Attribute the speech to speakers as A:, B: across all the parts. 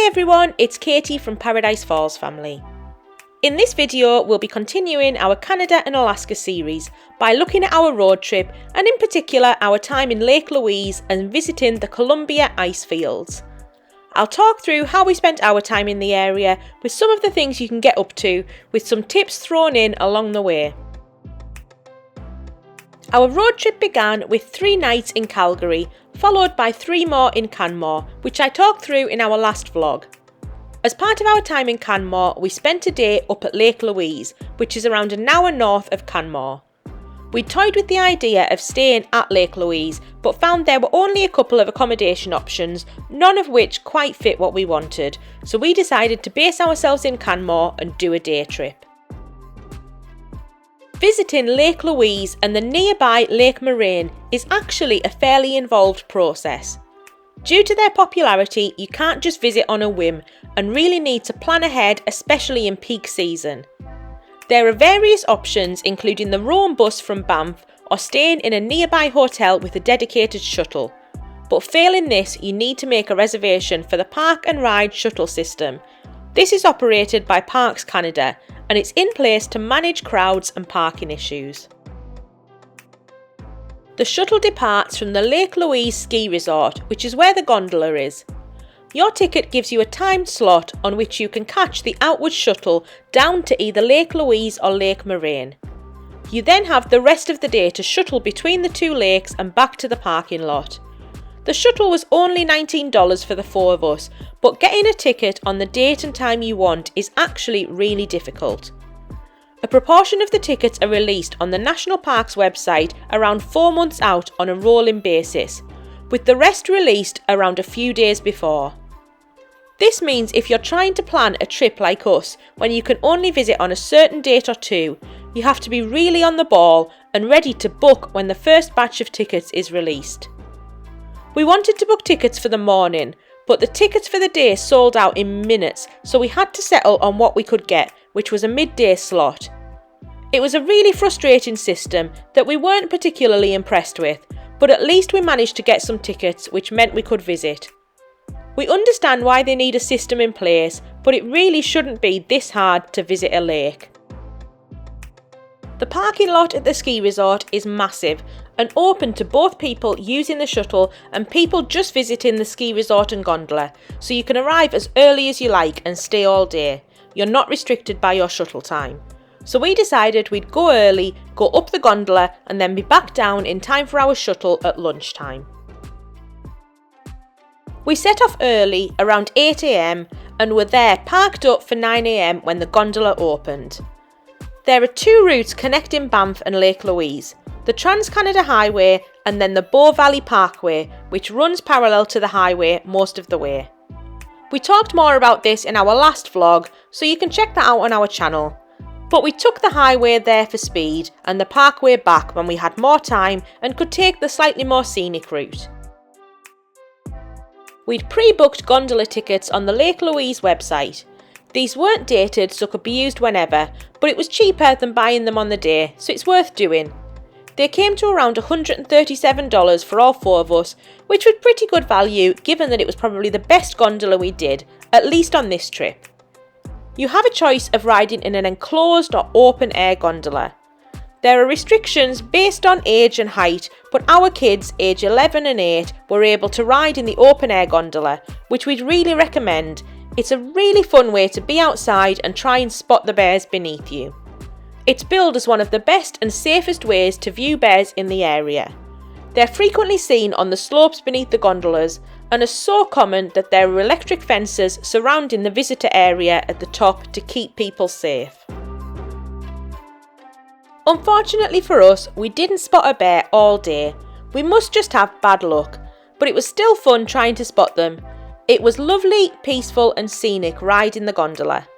A: everyone, it's Katie from Paradise Falls family. In this video, we'll be continuing our Canada and Alaska series by looking at our road trip and in particular our time in Lake Louise and visiting the Columbia Icefields. I'll talk through how we spent our time in the area with some of the things you can get up to with some tips thrown in along the way. Our road trip began with 3 nights in Calgary, followed by 3 more in Canmore, which I talked through in our last vlog. As part of our time in Canmore, we spent a day up at Lake Louise, which is around an hour north of Canmore. We toyed with the idea of staying at Lake Louise, but found there were only a couple of accommodation options, none of which quite fit what we wanted, so we decided to base ourselves in Canmore and do a day trip. Visiting Lake Louise and the nearby Lake Moraine is actually a fairly involved process. Due to their popularity, you can't just visit on a whim and really need to plan ahead, especially in peak season. There are various options including the Roam bus from Banff or staying in a nearby hotel with a dedicated shuttle. But failing this, you need to make a reservation for the Park and Ride shuttle system. This is operated by Parks Canada and it's in place to manage crowds and parking issues. The shuttle departs from the Lake Louise ski resort, which is where the gondola is. Your ticket gives you a timed slot on which you can catch the outward shuttle down to either Lake Louise or Lake Moraine. You then have the rest of the day to shuttle between the 2 lakes and back to the parking lot. The shuttle was only $19 for the 4 of us, but getting a ticket on the date and time you want is actually really difficult. A proportion of the tickets are released on the National Parks website around 4 months out on a rolling basis, with the rest released around a few days before. This means if you're trying to plan a trip like us, when you can only visit on a certain date or 2, you have to be really on the ball and ready to book when the first batch of tickets is released. We wanted to book tickets for the morning, but the tickets for the day sold out in minutes, so we had to settle on what we could get, which was a midday slot. It was a really frustrating system that we weren't particularly impressed with, but at least we managed to get some tickets, which meant we could visit. We understand why they need a system in place, but it really shouldn't be this hard to visit a lake. The parking lot at the ski resort is massive and open to both people using the shuttle and people just visiting the ski resort and gondola, so you can arrive as early as you like and stay all day. You're not restricted by your shuttle time. So we decided we'd go early, go up the gondola and then be back down in time for our shuttle at lunchtime. We set off early, around 8 AM, and were there parked up for 9 AM when the gondola opened. There are 2 routes connecting Banff and Lake Louise, the Trans-Canada Highway and then the Bow Valley Parkway, which runs parallel to the highway most of the way. We talked more about this in our last vlog, so you can check that out on our channel. But we took the highway there for speed and the parkway back when we had more time and could take the slightly more scenic route. We'd pre-booked gondola tickets on the Lake Louise website. These weren't dated so could be used whenever, but it was cheaper than buying them on the day, so it's worth doing. They came to around $137 for all 4 of us, which was pretty good value given that it was probably the best gondola we did, at least on this trip. You have a choice of riding in an enclosed or open air gondola. There are restrictions based on age and height, but our kids, age 11 and 8, were able to ride in the open air gondola, which we'd really recommend. It's a really fun way to be outside and try and spot the bears beneath you. It's billed as one of the best and safest ways to view bears in the area. They're frequently seen on the slopes beneath the gondolas and are so common that there are electric fences surrounding the visitor area at the top to keep people safe. Unfortunately for us, we didn't spot a bear all day. We must just have bad luck, but it was still fun trying to spot them. It was lovely, peaceful and scenic riding the gondola.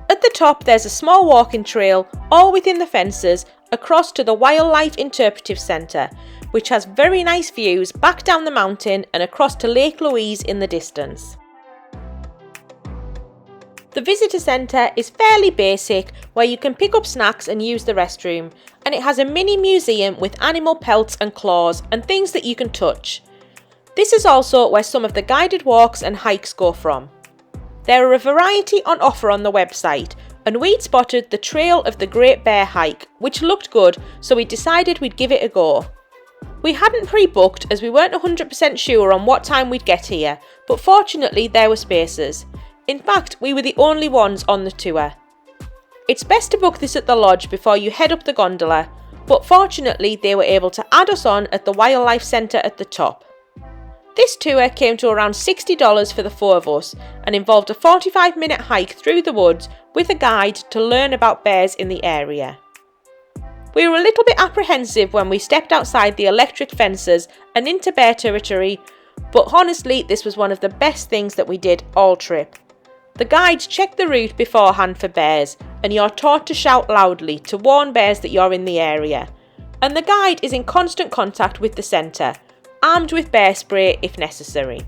A: At the top there's a small walking trail, all within the fences, across to the Wildlife Interpretative Centre, which has very nice views back down the mountain and across to Lake Louise in the distance. The visitor centre is fairly basic, where you can pick up snacks and use the restroom, and it has a mini museum with animal pelts and claws and things that you can touch. This is also where some of the guided walks and hikes go from. There are a variety on offer on the website, and we'd spotted the Trail of the Great Bear hike, which looked good, so we decided we'd give it a go. We hadn't pre-booked as we weren't 100% sure on what time we'd get here, but fortunately there were spaces. In fact, we were the only ones on the tour. It's best to book this at the lodge before you head up the gondola, but fortunately they were able to add us on at the wildlife centre at the top. This tour came to around $60 for the 4 of us and involved a 45-minute hike through the woods with a guide to learn about bears in the area. We were a little bit apprehensive when we stepped outside the electric fences and into bear territory, but honestly this was one of the best things that we did all trip. The guides check the route beforehand for bears, and you're taught to shout loudly to warn bears that you're in the area. And the guide is in constant contact with the centre, armed with bear spray if necessary.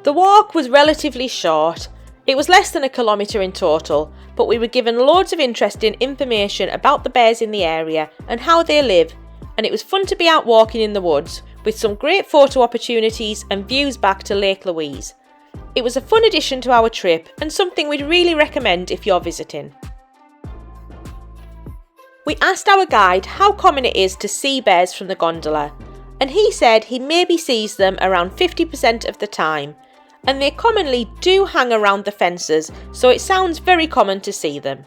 A: The walk was relatively short. It was less than a kilometre in total, but we were given loads of interesting information about the bears in the area and how they live, and it was fun to be out walking in the woods, with some great photo opportunities and views back to Lake Louise. It was a fun addition to our trip and something we'd really recommend if you're visiting. We asked our guide how common it is to see bears from the gondola, and he said he maybe sees them around 50% of the time, and they commonly do hang around the fences, so it sounds very common to see them.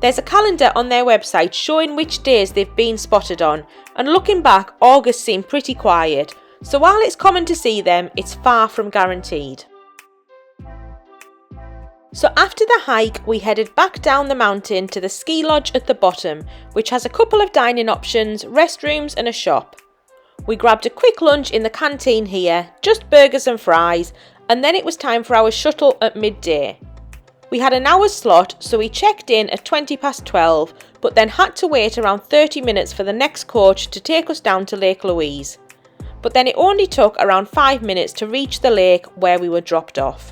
A: There's a calendar on their website showing which days they've been spotted on, and looking back, August seemed pretty quiet, so while it's common to see them, it's far from guaranteed. So after the hike, we headed back down the mountain to the ski lodge at the bottom, which has a couple of dining options, restrooms and a shop. We grabbed a quick lunch in the canteen here, just burgers and fries, and then it was time for our shuttle at midday. We had an hour's slot, so we checked in at 12:20, but then had to wait around 30 minutes for the next coach to take us down to Lake Louise. But then it only took around 5 minutes to reach the lake where we were dropped off.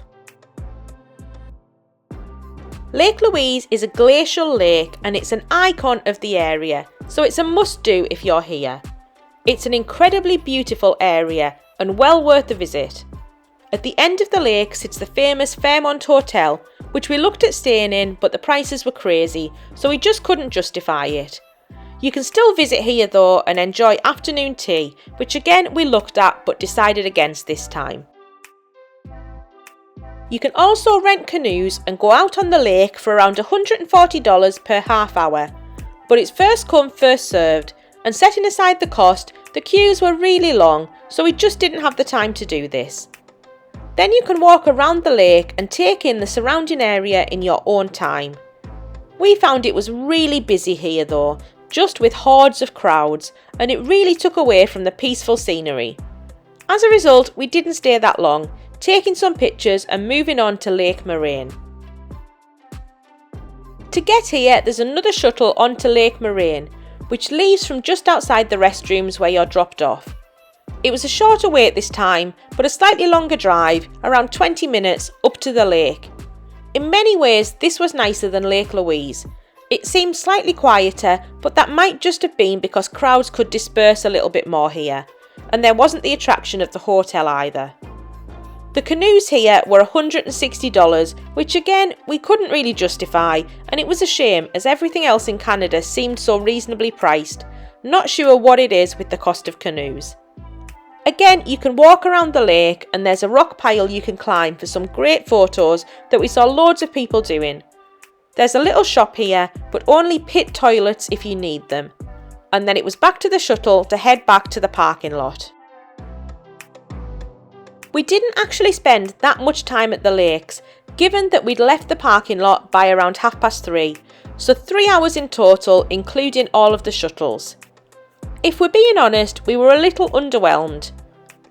A: Lake Louise is a glacial lake and it's an icon of the area, so it's a must-do if you're here. It's an incredibly beautiful area and well worth a visit. At the end of the lake sits the famous Fairmont Hotel, which we looked at staying in, but the prices were crazy, so we just couldn't justify it. You can still visit here though and enjoy afternoon tea, which again we looked at but decided against this time. You can also rent canoes and go out on the lake for around $140 per half hour, but it's first come first served, and setting aside the cost, the queues were really long, so we just didn't have the time to do this. Then you can walk around the lake and take in the surrounding area in your own time. We found it was really busy here though, just with hordes of crowds, and it really took away from the peaceful scenery. As a result, we didn't stay that long, taking some pictures and moving on to Lake Moraine. To get here, there's another shuttle onto Lake Moraine, which leaves from just outside the restrooms where you're dropped off. It was a shorter wait this time, but a slightly longer drive, around 20 minutes, up to the lake. In many ways, this was nicer than Lake Louise. It seemed slightly quieter, but that might just have been because crowds could disperse a little bit more here, and there wasn't the attraction of the hotel either. The canoes here were $160, which again, we couldn't really justify, and it was a shame as everything else in Canada seemed so reasonably priced. Not sure what it is with the cost of canoes. Again, you can walk around the lake and there's a rock pile you can climb for some great photos that we saw loads of people doing. There's a little shop here, but only pit toilets if you need them. And then it was back to the shuttle to head back to the parking lot. We didn't actually spend that much time at the lakes, given that we'd left the parking lot by around 3:30, so 3 hours in total, including all of the shuttles. If we're being honest, we were a little underwhelmed.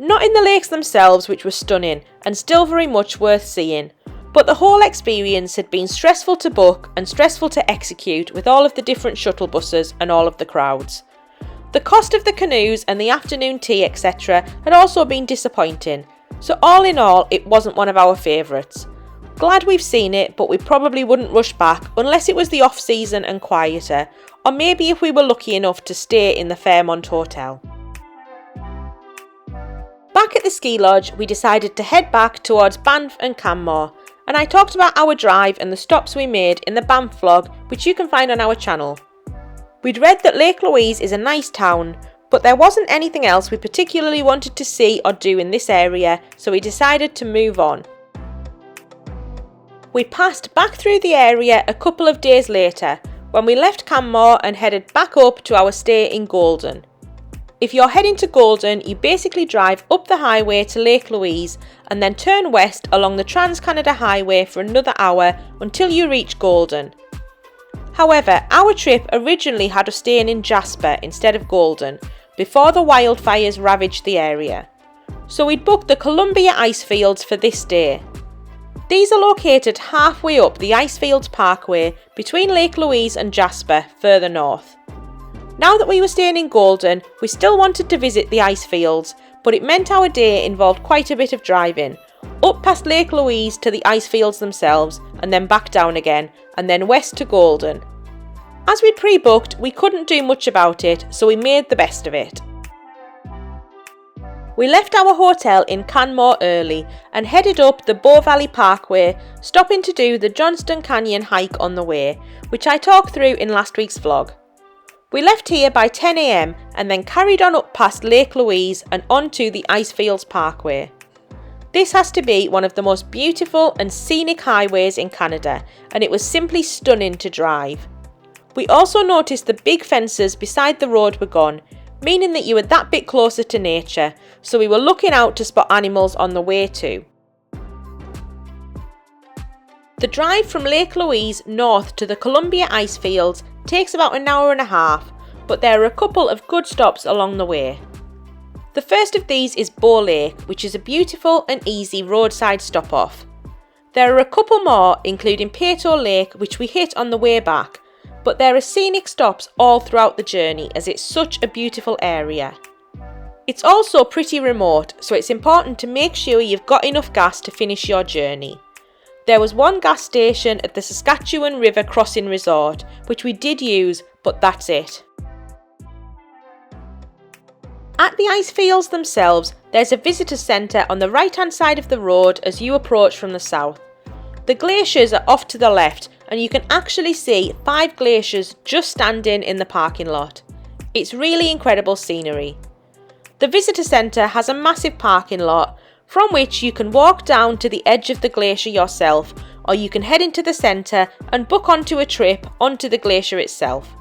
A: Not in the lakes themselves, which were stunning and still very much worth seeing, but the whole experience had been stressful to book and stressful to execute with all of the different shuttle buses and all of the crowds. The cost of the canoes and the afternoon tea, etc. had also been disappointing. So all in all, it wasn't one of our favourites. Glad we've seen it, but we probably wouldn't rush back unless it was the off-season and quieter, or maybe if we were lucky enough to stay in the Fairmont Hotel. Back at the ski lodge, we decided to head back towards Banff and Canmore, and I talked about our drive and the stops we made in the Banff vlog, which you can find on our channel. We'd read that Lake Louise is a nice town, but there wasn't anything else we particularly wanted to see or do in this area, so we decided to move on. We passed back through the area a couple of days later, when we left Canmore and headed back up to our stay in Golden. If you're heading to Golden, you basically drive up the highway to Lake Louise and then turn west along the Trans-Canada Highway for another hour until you reach Golden. However, our trip originally had us staying in Jasper instead of Golden, before the wildfires ravaged the area. So we'd booked the Columbia Icefields for this day. These are located halfway up the Icefields Parkway between Lake Louise and Jasper, further north. Now that we were staying in Golden, we still wanted to visit the Icefields, but it meant our day involved quite a bit of driving, up past Lake Louise to the Icefields themselves, and then back down again, and then west to Golden. As we'd pre-booked, we couldn't do much about it, so we made the best of it. We left our hotel in Canmore early and headed up the Bow Valley Parkway, stopping to do the Johnston Canyon hike on the way, which I talked through in last week's vlog. We left here by 10 AM and then carried on up past Lake Louise and onto the Icefields Parkway. This has to be one of the most beautiful and scenic highways in Canada, and it was simply stunning to drive. We also noticed the big fences beside the road were gone, meaning that you were that bit closer to nature, so we were looking out to spot animals on the way too. The drive from Lake Louise north to the Columbia Icefields takes about an hour and a half, but there are a couple of good stops along the way. The first of these is Bow Lake, which is a beautiful and easy roadside stop-off. There are a couple more, including Peyto Lake, which we hit on the way back, but there are scenic stops all throughout the journey as it's such a beautiful area. It's also pretty remote, so it's important to make sure you've got enough gas to finish your journey. There was one gas station at the Saskatchewan River Crossing Resort, which we did use, but that's it. At the Icefields themselves, there's a visitor centre on the right-hand side of the road as you approach from the south. The glaciers are off to the left, and you can actually see 5 glaciers just standing in the parking lot. It's really incredible scenery. The visitor centre has a massive parking lot, from which you can walk down to the edge of the glacier yourself, or you can head into the centre and book onto a trip onto the glacier itself.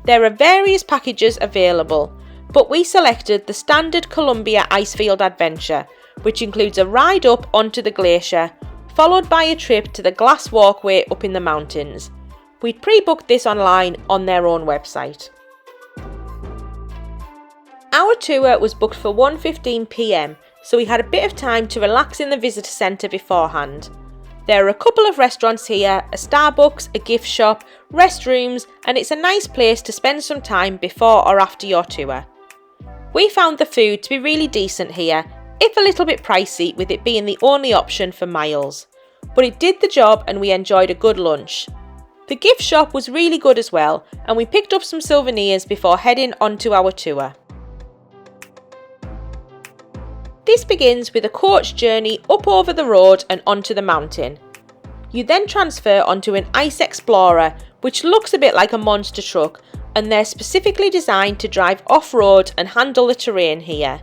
A: There are various packages available, but we selected the standard Columbia Icefield adventure, which includes a ride up onto the glacier, followed by a trip to the glass walkway up in the mountains. We'd pre-booked this online on their own website. Our tour was booked for 1:15 PM, so we had a bit of time to relax in the visitor centre beforehand. There are a couple of restaurants here, a Starbucks, a gift shop, restrooms, and it's a nice place to spend some time before or after your tour. We found the food to be really decent here, if a little bit pricey with it being the only option for miles. But it did the job and we enjoyed a good lunch. The gift shop was really good as well, and we picked up some souvenirs before heading onto our tour. This begins with a coach journey up over the road and onto the mountain. You then transfer onto an Ice Explorer, which looks a bit like a monster truck, and they're specifically designed to drive off-road and handle the terrain here.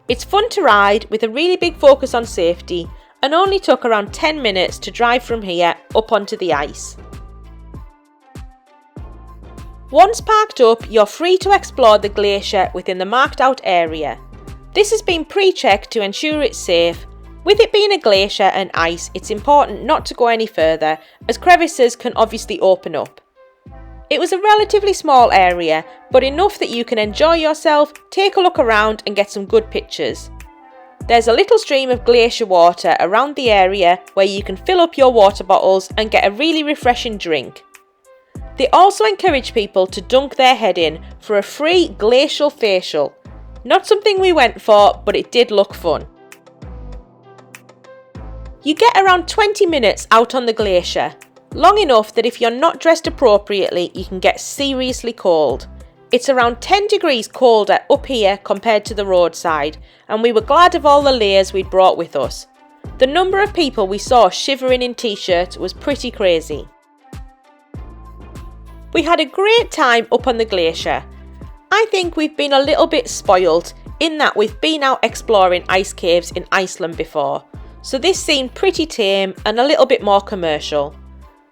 A: It's fun to ride with a really big focus on safety, and only took around 10 minutes to drive from here up onto the ice. Once parked up, you're free to explore the glacier within the marked out area. This has been pre-checked to ensure it's safe. With it being a glacier and ice, it's important not to go any further, as crevices can obviously open up. It was a relatively small area, but enough that you can enjoy yourself, take a look around and get some good pictures. There's a little stream of glacier water around the area where you can fill up your water bottles and get a really refreshing drink. They also encourage people to dunk their head in for a free glacial facial. Not something we went for, but it did look fun. You get around 20 minutes out on the glacier, long enough that if you're not dressed appropriately, you can get seriously cold. It's around 10 degrees colder up here compared to the roadside, and we were glad of all the layers we'd brought with us. The number of people we saw shivering in t-shirts was pretty crazy. We had a great time up on the glacier. I think we've been a little bit spoilt in that we've been out exploring ice caves in Iceland before, so this seemed pretty tame and a little bit more commercial.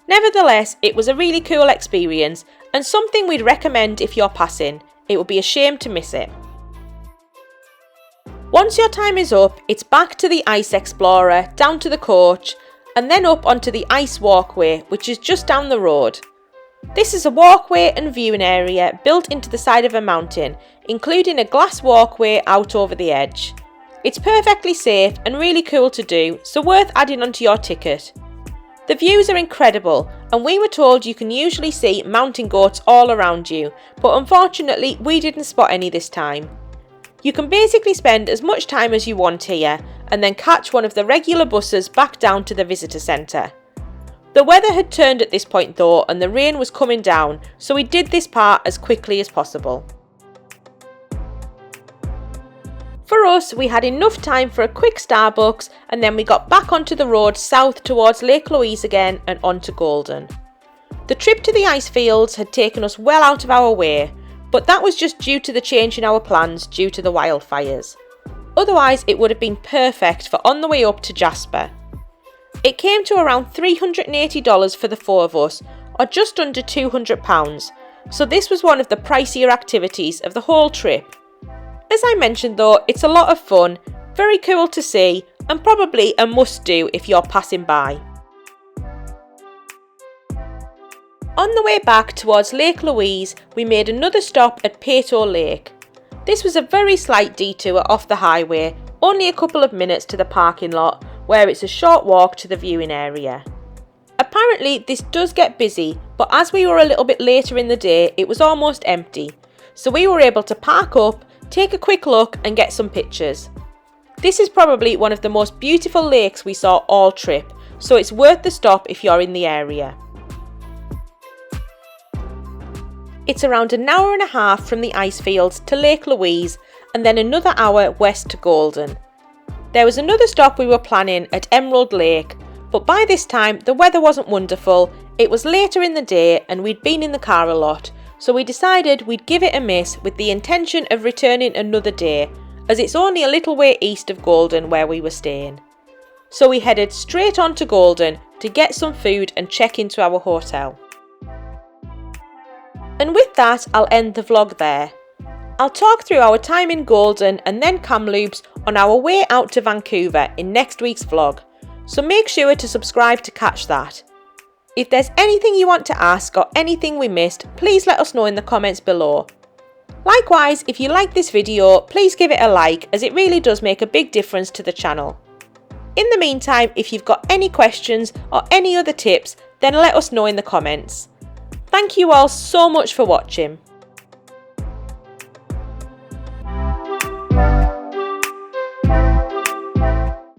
A: Nevertheless, it was a really cool experience and something we'd recommend if you're passing. It would be a shame to miss it. Once your time is up, it's back to the Ice Explorer, down to the coach, and then up onto the Ice Walkway, which is just down the road. This is a walkway and viewing area built into the side of a mountain, including a glass walkway out over the edge. It's perfectly safe and really cool to do, so worth adding onto your ticket. The views are incredible, and we were told you can usually see mountain goats all around you, but unfortunately we didn't spot any this time. You can basically spend as much time as you want here, and then catch one of the regular buses back down to the visitor centre. The weather had turned at this point though, and the rain was coming down, so we did this part as quickly as possible. For us, we had enough time for a quick Starbucks, and then we got back onto the road south towards Lake Louise again and onto Golden. The trip to the Icefields had taken us well out of our way, but that was just due to the change in our plans due to the wildfires. Otherwise, it would have been perfect for on the way up to Jasper. It came to around $380 for the four of us, or just under £200, so this was one of the pricier activities of the whole trip. As I mentioned though, it's a lot of fun, very cool to see, and probably a must-do if you're passing by. On the way back towards Lake Louise, we made another stop at Peyto Lake. This was a very slight detour off the highway, only a couple of minutes to the parking lot, where it's a short walk to the viewing area. Apparently this does get busy, but as we were a little bit later in the day, it was almost empty, so we were able to park up, take a quick look and get some pictures. This is probably one of the most beautiful lakes we saw all trip, so it's worth the stop if you're in the area. It's around an hour and a half from the Icefields to Lake Louise, and then another hour west to Golden. There was another stop we were planning at Emerald Lake, but by this time the weather wasn't wonderful, it was later in the day and we'd been in the car a lot, so we decided we'd give it a miss with the intention of returning another day, as it's only a little way east of Golden where we were staying. So we headed straight on to Golden to get some food and check into our hotel. And with that, I'll end the vlog there. I'll talk through our time in Golden and then Kamloops on our way out to Vancouver in next week's vlog, so make sure to subscribe to catch that. If there's anything you want to ask or anything we missed, please let us know in the comments below. Likewise, if you like this video, please give it a like, as it really does make a big difference to the channel. In the meantime, if you've got any questions or any other tips, then let us know in the comments. Thank you all so much for watching.